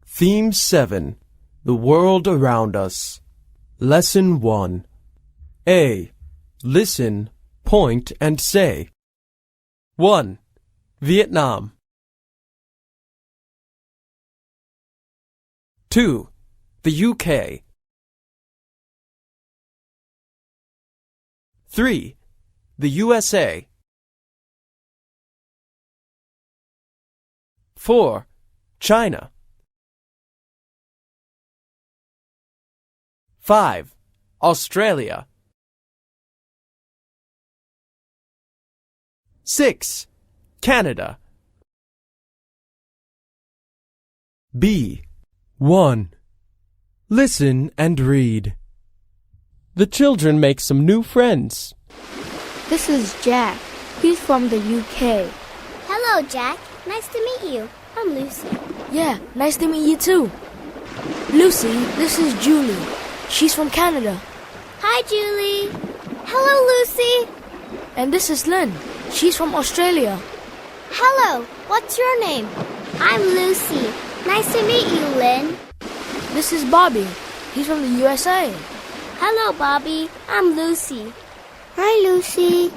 Theme 7. The World Around Us. Lesson 1. A. Listen, point, and say. 1. Vietnam. 2. The UK. 3. The USA. 4. China. 5. Australia. 6. Canada. B. 1. Listen and read. The children make some new friends. This is Jack. He's from the UK. Hello, Jack. Nice to meet you. I'm Lucy. Yeah, nice to meet you too. Lucy, this is Julie. She's from Canada. Hi, Julie. Hello, Lucy. And this is Lynn. She's from Australia. Hello. What's your name? I'm Lucy. Nice to meet you, Lynn. This is Bobby. He's from the USA. Hello, Bobby. I'm Lucy. Hi, Lucy.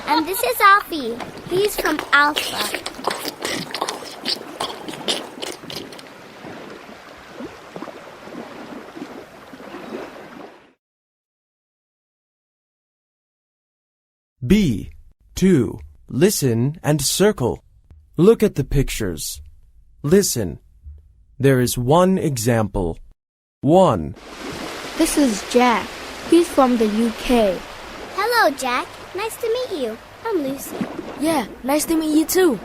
And this is Alfie. He's from Alpha. B. 2. Listen and circle. Look at the pictures. Listen. There is one example. 1. This is Jack. He's from the UK. Hello, Jack. Nice to meet you. I'm Lucy. Yeah, nice to meet you too.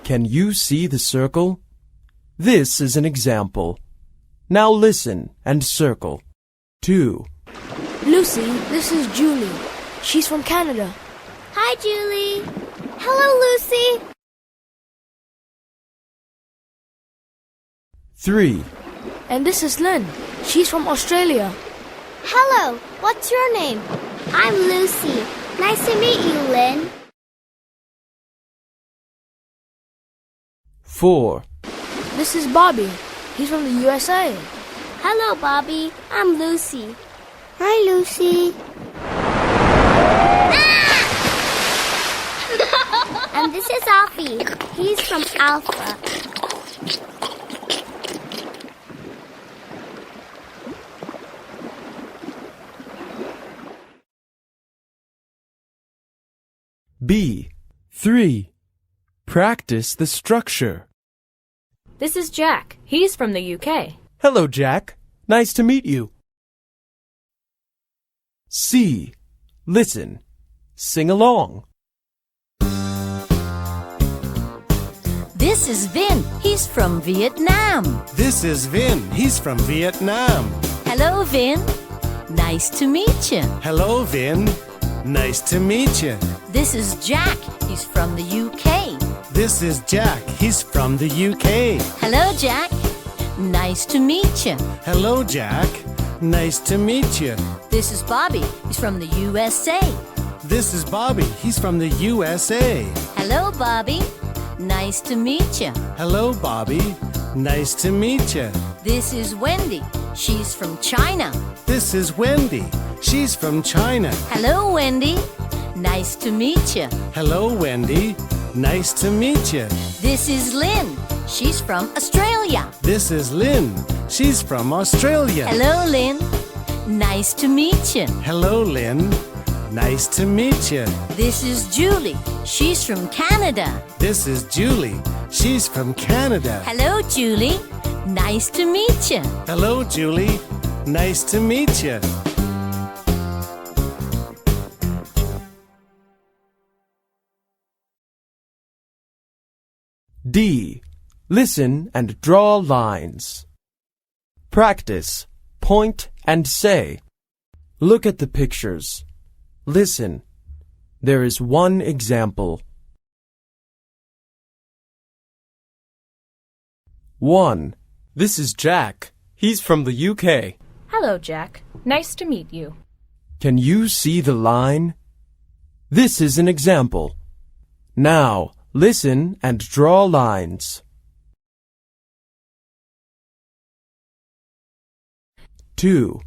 Can you see the circle? This is an example. Now listen and circle. 2. Lucy, this is Julie. She's from Canada. Hi, Julie. Hello, Lucy. 3. And this is Lynn. She's from Australia. Hello. What's your name? I'm Lucy. Nice to meet you, Lynn. 4. This is Bobby. He's from the USA. Hello, Bobby. I'm Lucy. Hi, Lucy. And this is Alfie. He's from Alpha. B. 3. Practice the structure. This is Jack. He's from the UK. Hello, Jack. Nice to meet you. C. Listen. Sing along. This is Vin. He's from Vietnam. This is Vin. He's from Vietnam. Hello, Vin. Nice to meet you. Hello, Vin. Nice to meet you. This is Jack. He's from the UK. This is Jack. He's from the UK. Hello, Jack. Nice to meet you. Hello, Jack. Nice to meet you. This is Bobby. He's from the USA. This is Bobby. He's from the USA. Hello, Bobby. Nice to meet you. Hello, Bobby. Nice to meet you. This is Wendy. She's from China. This is Wendy. She's from China. Hello, Wendy. Nice to meet you. Hello, Wendy. Nice to meet you. This is Lynn. She's from Australia. This is Lynn. She's from Australia. Hello, Lynn. Nice to meet you. Hello, Lynn. Nice to meet you. This is Julie. She's from Canada. This is Julie. She's from Canada. Hello, Julie. Nice to meet you. Hello, Julie. Nice to meet you. D. Listen and draw lines. Practice. Point and say. Look at the pictures. Listen. There is one example. 1. This is Jack. He's from the UK. Hello, Jack. Nice to meet you. Can you see the line? This is an example. Now, Listen and draw lines. 2.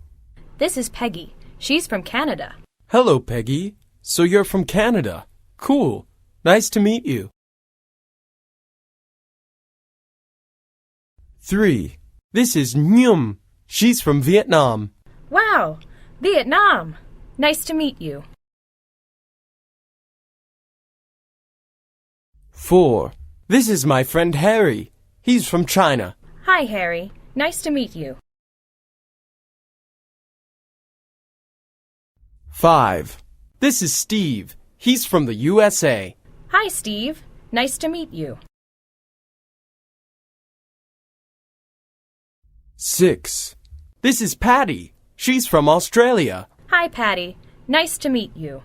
This is Peggy. She's from Canada. Hello, Peggy. So you're from Canada. Cool. Nice to meet you. 3. This is Nhum. She's from Vietnam. Wow! Vietnam! Nice to meet you. 4. This is my friend Harry. He's from China. Hi, Harry. Nice to meet you. 5. This is Steve. He's from the USA. Hi, Steve. Nice to meet you. 6. This is Patty. She's from Australia. Hi, Patty. Nice to meet you.